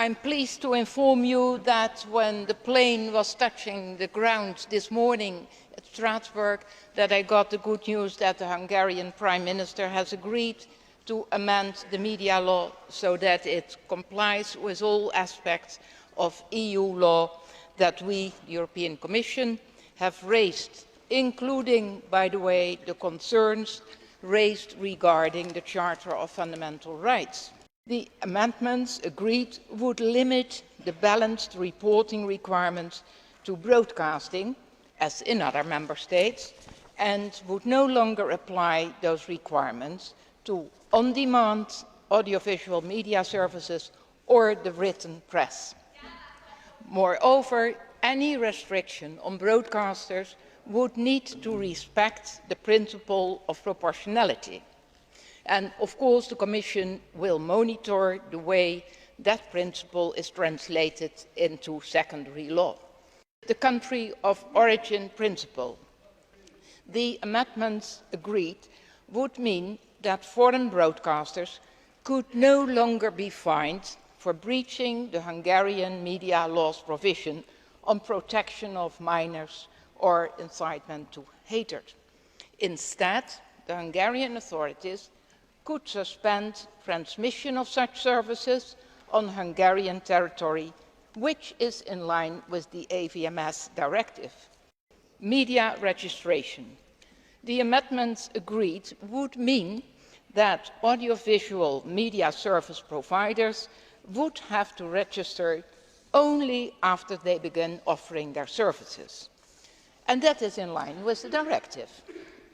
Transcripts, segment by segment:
I'm pleased to inform you that when the plane was touching the ground this morning at Strasbourg, that I got the good news that the Hungarian Prime Minister has agreed to amend the media law so that it complies with all aspects of EU law that we, the European Commission, have raised, including, by the way, the concerns raised regarding the Charter of Fundamental Rights. The amendments agreed would limit the balanced reporting requirements to broadcasting, as in other member states, and would no longer apply those requirements to on-demand audiovisual media services or the written press. Moreover, any restriction on broadcasters would need to respect the principle of proportionality. And of course, the Commission will monitor the way that principle is translated into secondary law. The country of origin principle. The amendments agreed would mean that foreign broadcasters could no longer be fined for breaching the Hungarian media law's provision on protection of minors or incitement to hatred. Instead, the Hungarian authorities could suspend transmission of such services on Hungarian territory, which is in line with the AVMS directive. Media registration. The amendments agreed would mean that audiovisual media service providers would have to register only after they begin offering their services. And that is in line with the directive.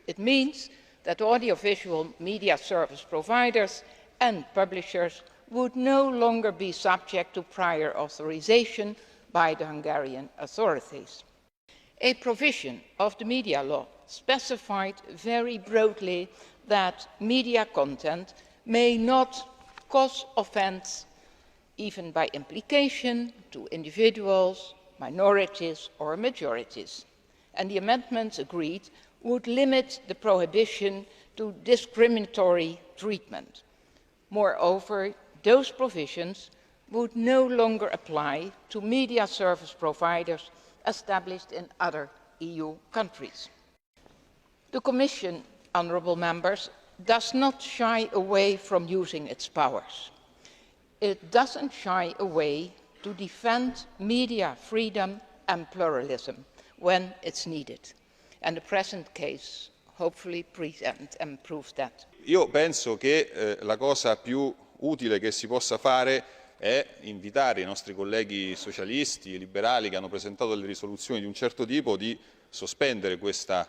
It means that audiovisual media service providers and publishers would no longer be subject to prior authorization by the Hungarian authorities. A provision of the media law specified very broadly that media content may not cause offence, even by implication, to individuals, minorities or majorities. And the amendments agreed would limit the prohibition to discriminatory treatment. Moreover, those provisions would no longer apply to media service providers established in other EU countries. The Commission, honourable members, does not shy away from using its powers. It doesn't shy away to defend media freedom and pluralism when it's needed. And the present case hopefully presents and proves that. Io penso che la cosa più utile che si possa fare è invitare i nostri colleghi socialisti e liberali che hanno presentato delle risoluzioni di un certo tipo di sospendere questa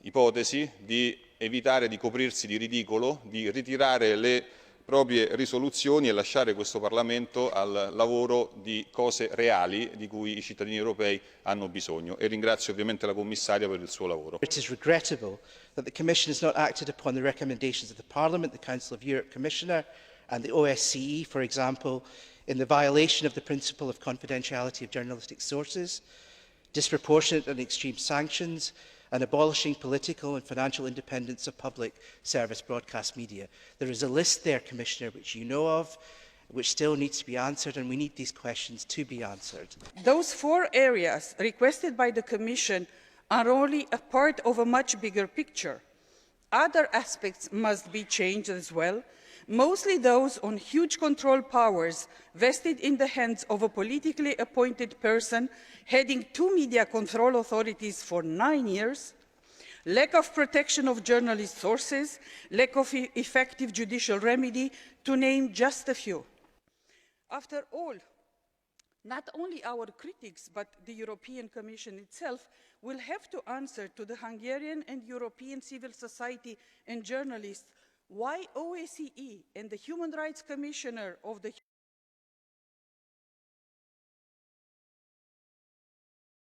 ipotesi, di evitare di coprirsi di ridicolo, di ritirare le proprie risoluzioni e lasciare questo Parlamento al lavoro di cose reali di cui i cittadini europei hanno bisogno. E ringrazio ovviamente la Commissaria per il suo lavoro. It is regrettable that the Commission has not acted upon the recommendations of the Parliament, the Council of Europe Commissioner and the OSCE, for example, in the violation of the principle of confidentiality of journalistic sources, disproportionate and extreme sanctions, and abolishing political and financial independence of public service broadcast media. There is a list there, Commissioner, which you know of, which still needs to be answered, and we need these questions to be answered. Those 4 areas requested by the Commission are only a part of a much bigger picture. Other aspects must be changed as well, mostly those on huge control powers vested in the hands of a politically appointed person heading 2 media control authorities for 9 years, lack of protection of journalist sources, lack of effective judicial remedy, to name just a few. After all, not only our critics, but the European Commission itself will have to answer to the Hungarian and European civil society and journalists why OSCE and the Human Rights Commissioner of the